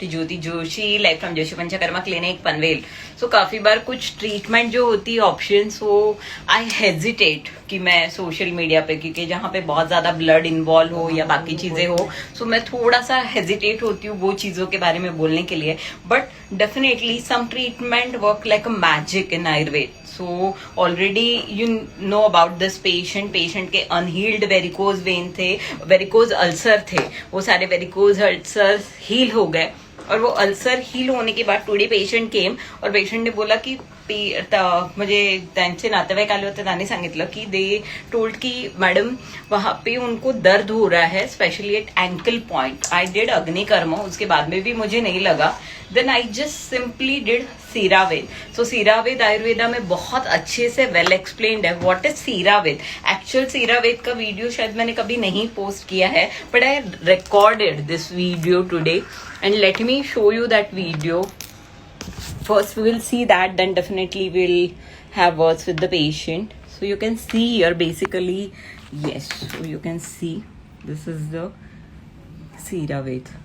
Doctor Jyoti Joshi, live from Joshi Panchakarma clinic Panvel. So काफी बार कुछ ट्रीटमेंट जो होती है ऑप्शंस, वो आई हेजिटेट कि मैं सोशल मीडिया पे, क्योंकि जहाँ पे बहुत ज्यादा ब्लड इन्वॉल्व हो या बाकी चीजें हो, सो मैं थोड़ा सा हेजिटेट होती हूँ वो चीजों के बारे में बोलने के लिए। But definitely some treatment work like a magic in Ayurveda. So already you know about this patient के अनहील्ड वेरिकोज वेन थे, वेरिकोज अल्सर थे, वो सारे वेरिकोज अल्सर हील हो गए। और वो अल्सर हील होने के बाद टुडे पेशंट केम और पेशंट ने बोला की म्हणजे त्यांचे नातेवाईक आले होते, त्यांनी सांगितलं की दे टोल्ड की मॅडम वहां पे उनको दर्द हो रहा है, specially at ankle point. I did agnikarma, उसके बाद में भी मुझे नहीं लगा। Then I just simply did siravedh. So siravedh Ayurveda में बहुत अच्छे से वेल एक्सप्लेन्ड है what is siravedh. Actual siravedh का वीडियो शायद मैंने कभी नहीं पोस्ट किया है, but I recorded this video today and let me show you that video. First we will see that, then definitely we'll have words with the patient. So you can see here basically, yes, so you can see this is the Siraved.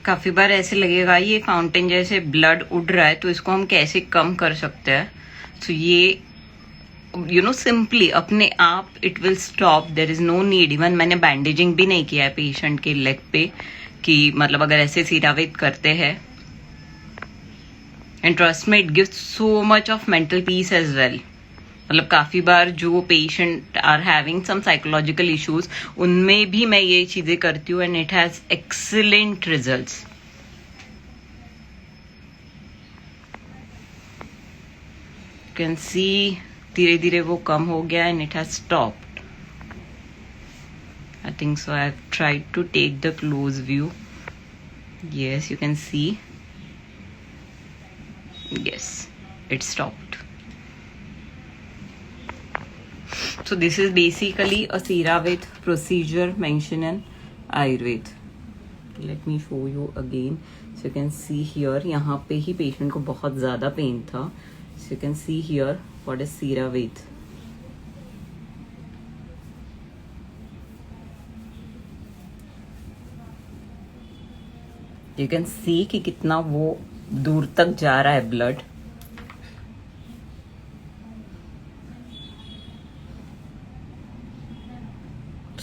काफी बार ऐसे लगेगा ये fountain जैसे blood उड़ रहा है, तो इसको हम कैसे कम कर सकते हैं। तो ये यू नो सिंपली अपने आप it will stop, there is no need. Even मैंने बैंडेजिंग भी नहीं किया है पेशेंट के लेग पे, कि मतलब अगर ऐसे सीरावेद करते हैं। And trust me it gives so much of mental peace as well. मतलब काफी बार जो patient are having some psychological issues, उनमें भी मैं ये चीजें करती हूँ and it has excellent results. You can see धीरे धीरे वो कम हो गया and it has stopped. I think so. I have tried to take the close view. Yes, you can see, yes, it stopped. So this is basically a Siraved procedure mentioned in Ayurveda. Let me show you again. So you can see here, यहाँ पे ही patient को बहुत ज़्यादा pen था. So you can see here what is Siraved. You can see कि कितना वो दूर तक जा रहा है blood.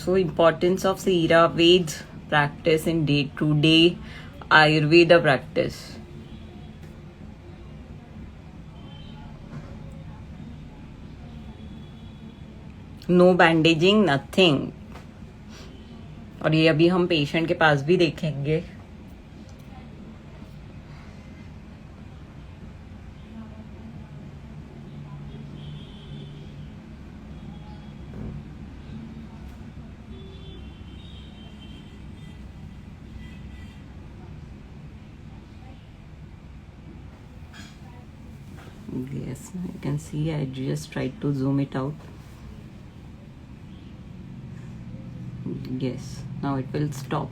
So importance of Siraved practice in day-to-day Ayurveda practice. No bandaging, nothing. और ये अभी हम पेशेंट के पास भी देखेंगे. Yes, you can see I just tried to zoom it out. Yes, now it will stop.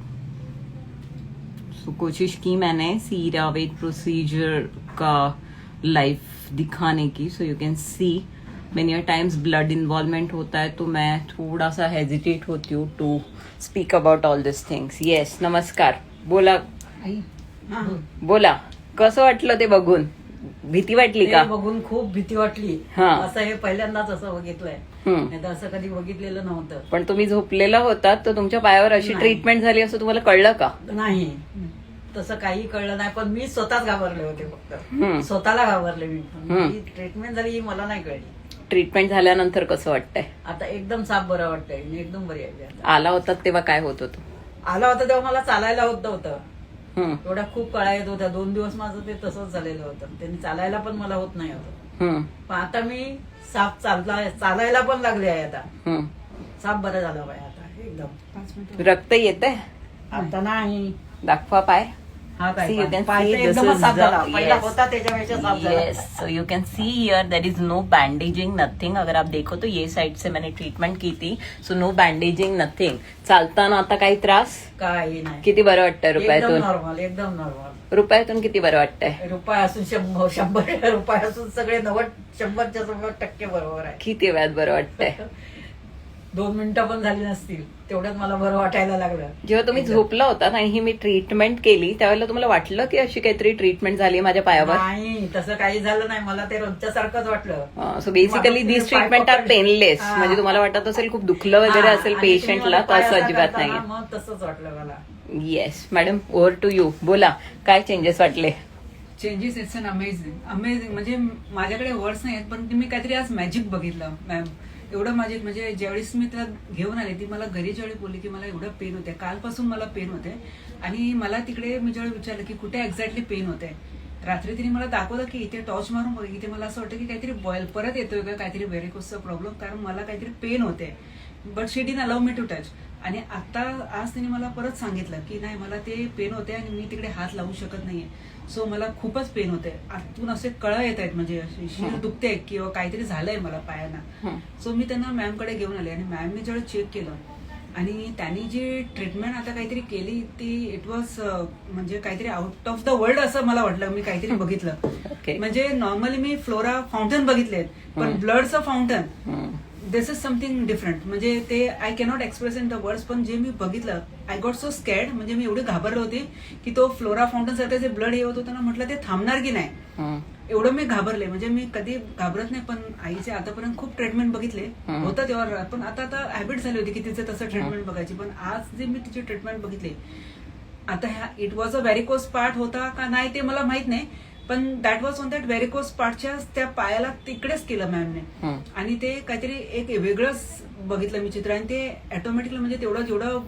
So कोशिश की मैंने सीरावेद procedure का live दिखाने की. So you can see many a times blood involvement होता है, तो मैं थोड़ा सा hesitate होती हूँ to speak about all these things. Yes, नमस्कार. बोला बोला कसं वाटलं ते बघून? भीती वाटली का? बघून खूप भीती वाटली. असं हे पहिल्यांदाच असं बघितलंय, नाही तर असं कधी बघितलेलं नव्हतं. पण तुम्ही झोपलेला होता तर तुमच्या पायावर अशी ट्रीटमेंट झाली असं तुम्हाला कळलं का? नाही, तसं काही कळलं नाही. पण मी स्वतःच घाबरले होते, फक्त स्वतःला घाबरले मी. ट्रीटमेंट झाली ही मला नाही कळली. ट्रीटमेंट झाल्यानंतर कसं वाटतंय? आता एकदम साफ बरं वाटतंय, एकदम बरी आहे. आला होता तेव्हा काय होत होतं? आला होता तेव्हा मला चालायला होत होतं. एवढ्या खूप कळा येत होत्या. 2 दिवस माझं ते तसंच झालेलं होतं. त्यांनी चालायला पण मला होत नाही होतं. पण आता मी साफ चालायला पण लागले आहे. आता साफ बरं झालं बाय. आता एकदम रक्त येतंय, आता नाही. दाखवा पाय. हा काय See, you can पाय see तर this एकदमच is साफ झाला. the- पहिला yes. होता त्याच्यापेक्षा साफ झाला. Yes, so you can see here there is no bandaging, nothing. अगर आप देखो तो ये साइड से मैंने ट्रीटमेंट की थी, सो नो बँडेजिंग, नथिंग. चालताना आता काही त्रास? काही नाही, किती बरं वाटतं एकदम रुपयातून? नॉर्मल, एकदम नॉर्मल. रुपयातून किती बरं वाटतंय? रुपये असून 100 रुपये असून सगळे 90-100% बरोबर आहे. किती वेळात बरं वाटतंय? 2 मिनिटं पण झाली नसतील तेवढ्यात मला बरं वाटायला लागलं. जेव्हा तुम्ही झोपला होता आणि ही मी ट्रीटमेंट केली त्यावेळेला तुम्हाला वाटलं की अशी काहीतरी ट्रीटमेंट झाली माझ्या पायावर? नाही, तसं काही झालं नाही. मला ते रोजच्या सारखंच वाटलं. सो बेसिकली दिस ट्रीटमेंट आर पेनलेस. हा. म्हणजे तुम्हाला वाटत असेल खूप दुखलं वगैरे हा, असेल आणि तुम्ही पेशंटला, मला तर पाय असं असा अजिबात करताना नाहीये. मग तसंच वाटलं मला. Yes madam, over to you. बोला, काय चेंजेस वाटले? चेंजेस इट्स अन अमेझिंग म्हणजे माझ्याकडे वर्ड्स नाही आहेत, पण मी काहीतरी आज मॅजिक बघितलं मॅम. एवढं मॅजिक म्हणजे ज्यावेळेस मी त्याला घेऊन आले, ती मला घरी ज्यावेळी बोलली की मला एवढं पेन होते, कालपासून मला पेन होते. आणि मला तिकडे मी ज्यावेळी विचारलं की कुठे एक्झॅक्टली पेन होते, रात्री तिने मला दाखवलं की इथे टॉर्च मारून बघ, इथे मला असं वाटतं की काहीतरी बॉईल परत येतोय का, काहीतरी व्हेरिकोसचा प्रॉब्लेम, कारण मला काहीतरी पेन होते. But she didn't allow me to touch. आणि आता आज तिने मला परत सांगितलं की नाही, मला ते पेन होते आणि मी तिकडे हात लावू शकत नाहीये. सो मला खूपच पेन होते, आतून असे कळं येत आहेत, म्हणजे शिर दुखते किंवा काहीतरी झालंय मला पायांना. सो मी त्यांना मॅमकडे घेऊन आले आणि मॅमने जेव्हा चेक केलं आणि त्यांनी जी ट्रीटमेंट आता काहीतरी केली ती इट वॉज म्हणजे काहीतरी आउट ऑफ द वर्ल्ड असं मला वाटलं. मी काहीतरी बघितलं. म्हणजे नॉर्मली मी फ्लोरा फाउंटन बघितलेत, पण ब्लडचं fountain this is something different. म्हणजे ते I cannot express in the words. पण जे मी बघितलं आय गॉट सो स्कॅर्ड. म्हणजे मी एवढी घाबरले होते की तो फ्लोरा फाउंटन सारखं जे ब्लड येत होतं ना, म्हटलं ते थांबणार की नाही, एवढं मी घाबरले. म्हणजे मी कधी घाबरत नाही, पण आईचे आतापर्यंत खूप ट्रीटमेंट बघितले होतं तेव्हा, पण आता हॅबिट झाली होती की तिचे तसं ट्रीटमेंट बघायची. पण आज जे मी तिची ट्रीटमेंट बघितली, आता ह्या इट वॉज अ व्हेरिकोस पार्ट होता का नाही ते मला माहित नाही, पण दॅट वॉज ऑन दॅट व्हेरिकोस पार्टच्या त्या पायाला तिकडेच केलं मॅमने. आणि ते काहीतरी एक वेगळंच बघितलं मी चित्र. आणि ते ऑटोमॅटिकली म्हणजे तेवढं जेवढं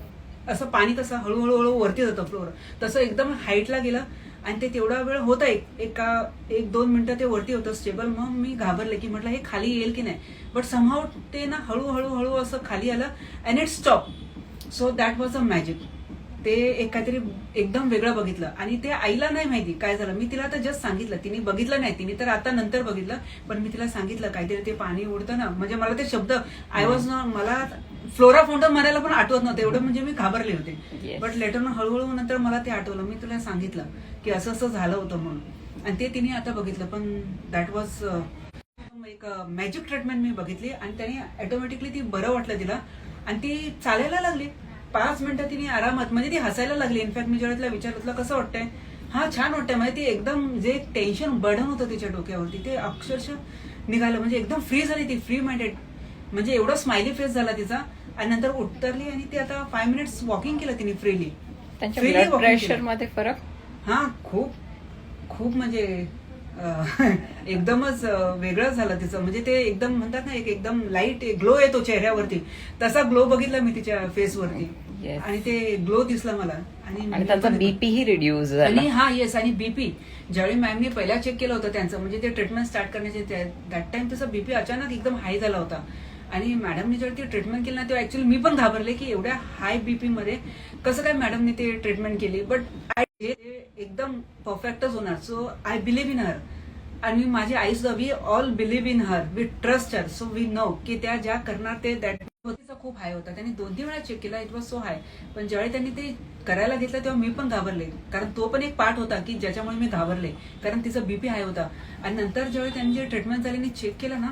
असं पाणी कसं हळूहळू वरती जातं फ्लोर, तसं एकदम हाईटला गेलं. आणि ते तेवढा वेळ होतं, एक 2 मिनिटं ते वरती होतं स्टेबल. मग मी घाबरले की म्हटलं हे खाली येईल की नाही, बट समहाऊ ते ना हळूहळू असं खाली आलं and it stop. So that was a magic. ते एक काहीतरी एकदम वेगळं बघितलं. आणि ते आईला नाही माहिती काय झालं. मी तिला तर जस्ट सांगितलं, तिने बघितलं नाही, तिने तर आता नंतर बघितलं. पण मी तिला सांगितलं काहीतरी ते पाणी उडतं ना, म्हणजे मला ते शब्द आय वॉज मला फ्लोरा फाउंटन म्हणायला पण आठवत नव्हतं, एवढं म्हणजे मी घाबरले होते. बट लेटर हळूहळू नंतर मला ते आठवलं. मी तुला सांगितलं की असं असं झालं होतं म्हणून, आणि ते तिने आता बघितलं. पण दॅट वॉज एक मॅजिक ट्रीटमेंट मी बघितली. आणि त्याने ऑटोमॅटिकली ती बरं वाटलं तिला, आणि ती चालायला लागली. 5 मिनिटं तिने आरामात, म्हणजे ती हसायला लागली. इनफॅक्ट मी जेव्हा तिला विचारलं कसं वाटतंय, हा छान वाटतंय. म्हणजे ती एकदम जे टेन्शन बर्डन होतं तिच्या डोक्यावरती ते अक्षरशः निघालं. म्हणजे एकदम फ्री झाली ती, फ्री माइंडेड. म्हणजे एवढा स्माइली फेस झाला तिचा. आणि नंतर उतरली आणि ती आता 5 मिनिट्स वॉकिंग केलं तिने फ्रीली. त्यांच्या ब्लड प्रेशर मध्ये फरक? हा, खूप खूप म्हणजे एकदमच वेगळंच झालं तिचं. म्हणजे ते एकदम म्हणतात ना, एक एकदम लाईट ग्लो येतो चेहऱ्यावरती, तसा ग्लो बघितला मी तिच्या फेसवरती. आणि ते ग्लो दिसला मला. आणि त्यांचा बीपी ही रिड्यूस झाला. आणि हा येस, आणि बीपी ज्यावेळी मॅमने पहिला चेक केलं होतं त्यांचं, म्हणजे ते ट्रीटमेंट स्टार्ट करण्याचे दॅट टाइम त्याचा बीपी अचानक एकदम हाय झाला होता. आणि मॅडमने जेव्हा ती ट्रीटमेंट केली ना, तेव्हा ऍक्च्युअली मी पण घाबरले की एवढ्या हाय बीपी मध्ये कसं काय मॅडमने ते ट्रीटमेंट केली. बट एकदम परफेक्टच होणार. So I believe in her. आणि माझी आई सुद्धा, we all believe in her, we trust her. So we know की त्या ज्या करणार ते दॅट खूप हाय होता. त्यांनी 2-3 वेळा चेक केला, इट वॉज सो हाय. पण ज्यावेळी त्यांनी ते करायला घेतलं तेव्हा मी पण घाबरले, कारण तो पण एक पार्ट होता की ज्याच्यामुळे मी घाबरले, कारण तिचा बीपी हाय होता. आणि नंतर ज्यावेळी त्यांनी जे ट्रीटमेंट झाली चेक केलं ना,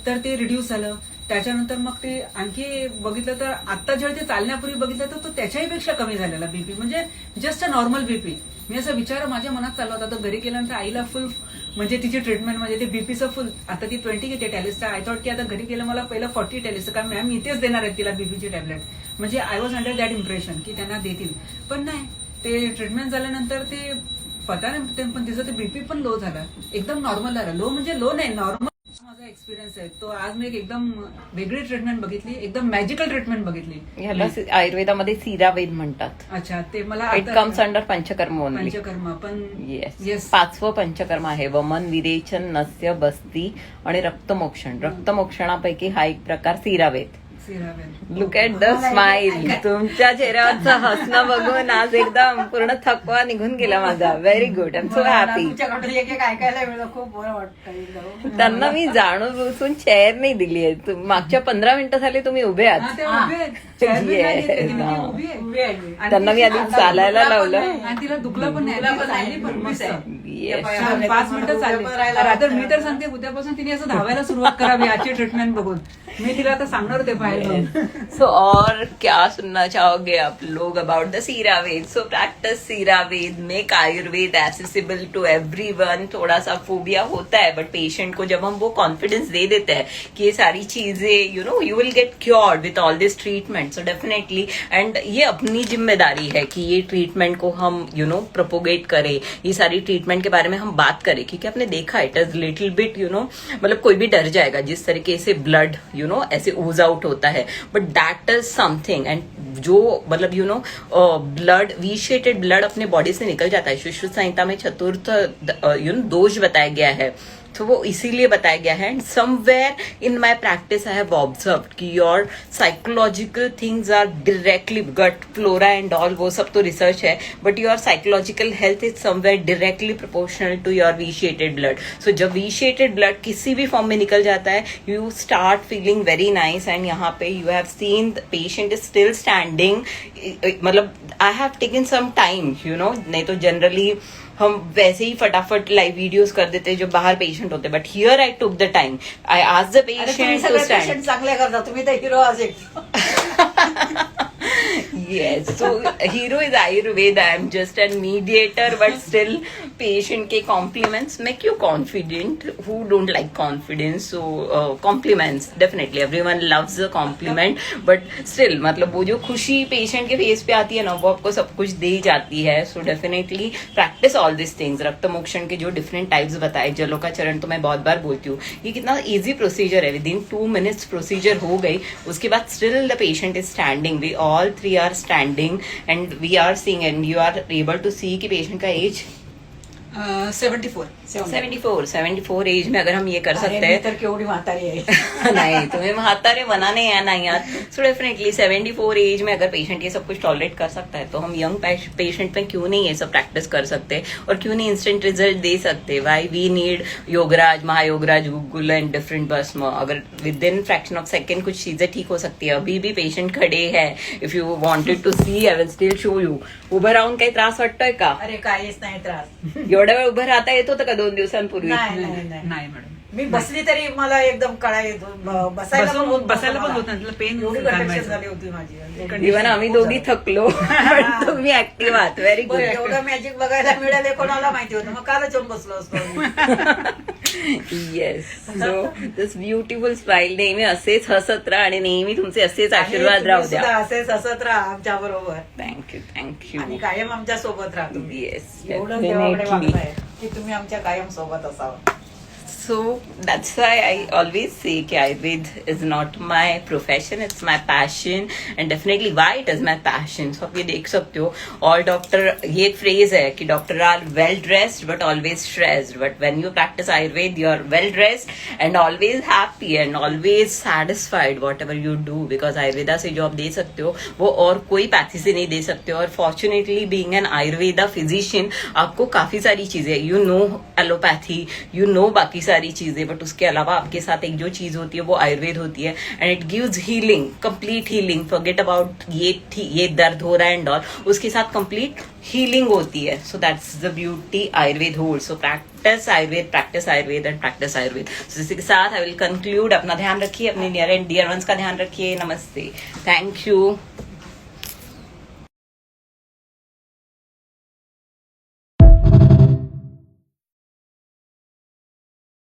तर ते रिड्यूस झालं. त्याच्यानंतर मग ते आणखी बघितलं तर आता जेव्हा ते चालण्यापूर्वी बघितलं तर तो त्याच्याही पेक्षा कमी झालेला बीपी, म्हणजे जस्ट अ नॉर्मल बीपी. मी असा विचार माझ्या मनात चालला होता. तर घरी गेल्यानंतर आईला फुल म्हणजे तिची ट्रीटमेंट म्हणजे ते बीपीचं फुल, आता ती 20 घेते टॅलिस्टा. आय थॉट की आता घरी गेलं मला पहिलं 40 टॅलिस्टा, कारण मॅम इथेच देणार आहेत तिला बीपीची टॅबलेट. म्हणजे I was under that impression की त्यांना देतील, पण नाही. ते ट्रीटमेंट झाल्यानंतर ते पता नाही, पण तिचं ते बीपी पण लो झाला, एकदम नॉर्मल झाला. लो म्हणजे लो नाही, नॉर्मल. माझा एक्सपिरियन्स आहे तो. आज मी एक एकदम वेगळी ट्रीटमेंट बघितली, एकदम मॅजिकल ट्रीटमेंट बघितली. ह्याला आयुर्वेदामध्ये सीरावेद म्हणतात. अच्छा, ते मला it comes under panchakarma only. Panchakarma. पण येस, 5वं पंचकर्म आहे. वमन, विरेचन, नस्य, बस्ती आणि रक्तमोक्षण. रक्तमोक्षणापैकी हा एक प्रकार siravedh. Siravedh. Look at the smile. तुमच्या चेहऱ्यावरचं हसणं बघून आज एकदम पूर्ण थकवा निघून गेला माझा. Very good. I am so happy. तुमच्याकडून एक एक ऐकायला मिळलं, खूप बरं वाटतं एकदम. त्यांना मी जाणून बुजून चेअर नाही दिली आहे. मागच्या 15 मिनिटं झाली तुम्ही उभे हा, आहात. ते उभी आहेत. चेअरमन नाही घेतली, ती हा. उभी आहे. उभी आहे मी. आणि त्यांना मी आधी ती चालायला दुखला पण लावलं. नाही, आणि तिला दुखला पण नाही, दुखला ती पण नाही, चालली पण उभीच मस्त. आहे. Yes. छान, 5 मिनिटं चालली. तर मी तर सांगते उद्यापासून तिने असं धावायला सुरुवात करावी आजची ट्रीटमेंट बघून. मी तिला आता सांगणार होते बाहेर. सो और क्या सुनना चाहोगे आप लोग about the siravedh? So practice siravedh, make Ayurveda accessible to everyone. थोड़ा सा फोबिया होता है, बट पेशेंट को जब हम वो कॉन्फिडेंस दे देते हैं कि ये सारी चीजें you will get cured with all this treatment, so definitely. End ये अपनी जिम्मेदारी है कि ये ट्रीटमेंट को हम प्रोपोगेट करें, ये सारी ट्रीटमेंट के बारे में हम बात करें, क्योंकि आपने देखा इट इज लिटिल बिट मतलब कोई भी डर जाएगा जिस तरीके से ब्लड ऐसे ओज आउट होता है, but that is something. End जो मतलब ब्लड वीशेटेड ब्लड अपने बॉडी से निकल जाता है. सुश्रुत संहिता में चतुर्थ दोष बताया गया है, तो वो इसीलिए बताया गया है. And somewhere in my practice I have observed कि your psychological things are directly gut flora and all, वो सब तो रिसर्च है, but your psychological health is somewhere directly proportional to your vitiated blood. So जब vitiated blood किसी भी form में निकल जाता है, you start feeling very nice. And यहाँ पे you have seen the patient is still standing. मतलब I have taken some time, नहीं तो जनरली हम वैसे ही फटाफट लाइव वीडियोस कर देते हैं जो बाहर पेशेंट होते, but here I took the time. I asked the अरे तुम्ही पेशेंट टू सगळे स्टैंड. पेशंट चांगले करता, तुम्ही तर हिरो आज एक. Yes, so hero is Ayurveda. I'm just a mediator, but still patient K compliments make you confident. Who don't like confidence? So compliments definitely everyone loves a compliment, but still मतलब वो जो खुशी patient के face पे आती है ना, वो आपको सब कुछ दे जाती है. So definitely practice all these things. रक्त मोक्षण के जो different types बताए, जलों का चरण तो मैं बहुत बार बोलती हूँ, ये कितना easy procedure है. Within 2 minutes procedure हो गई, उसके बाद still the patient is standing. We all three are standing and we are seeing, and you are able to see कि पेशेंट का एज 74. 74 एज में अगर हम ये कर सकते अरे, हैं मी तर केवढी म्हातारी आहे. नहीं, तुम्हें म्हातारे बनाने या नहीं यार. सो डेफिनेटली 74 एज में अगर पेशेंट ये सब कुछ टॉलरेट कर सकता है, तो हम यंग पेशेंट में क्यों नहीं ये सब प्रैक्टिस कर सकते, और क्यों नहीं इंस्टेंट रिजल्ट दे सकते. Why we need Yograj, Mahayograj, guggul and different bhasma. अगर with in fraction of second कुछ चीजें ठीक हो सकती है. अभी भी पेशेंट खडे है. If you wanted to see I will still show you. उभं राहून काही त्रास वाटतोय का? अरे काहीच नाही त्रास. एवढा वेळ उभं राहता येत होतं का 2 दिवसांपूर्वी? नाही नाही नाही. नाही मॅडम. मी बसली तरी मला एकदम कळा येतो. बसायला पण होत बसायला पण नव्हतं होत मला. नाही, पेन एवढी कंडिशन झाली होती माझी. इव्हन आम्ही दोघी थकलो, पण तुम्ही ऍक्टिव्ह आहात. Very good. बरं, एवढं मॅजिक बघायला मिळाले कोणाला माहिती होतं, मग कालच येऊन बसलो असतो आम्ही. Yes. So this beautiful smile. नेहमी असेच हसत राहा आणि नेहमी तुमचे असेच आशीर्वाद राहू द्या. सुद्धा असेच हसत राहा आमच्या बरोबर, थँक्यू. आणि कायम आमच्या सोबत राहा तुम्ही. येस, एवढं देवाकडे डेफिनेटली. मागताय की तुम्ही आमच्या कायम सोबत असावं. So that's why I always say कि Ayurved is not my profession, it's my passion, and definitely why it is my passion. So आप ये देख सकते हो, all doctor, ये एक phrase है कि doctor are well dressed but always stressed. But when you practice Ayurved, you are well dressed and always happy and always satisfied whatever you do, because Ayurveda से जो आप दे सकते हो वो और कोई पैथी से नहीं दे सकते हो. और fortunately being an Ayurveda physician, आपको काफी सारी चीजें, you know allopathy, you know बाकी सारी चीजें, बट उसके अलावा आपके साथ एक जो चीज होती है वो आयुर्वेद होती है. End it gives healing, complete healing. Forget about ये दर्द हो रहा है एंड ऑल, उसके साथ कंप्लीट हीलिंग होती है. So that's the beauty Ayurveda hold. So practice Ayurveda end practice Ayurveda. So इसी के साथ आई विल कंक्लूड. अपना ध्यान रखिए, अपने नियर एंड डियर वंस का ध्यान रखिए. नमस्ते. Thank you.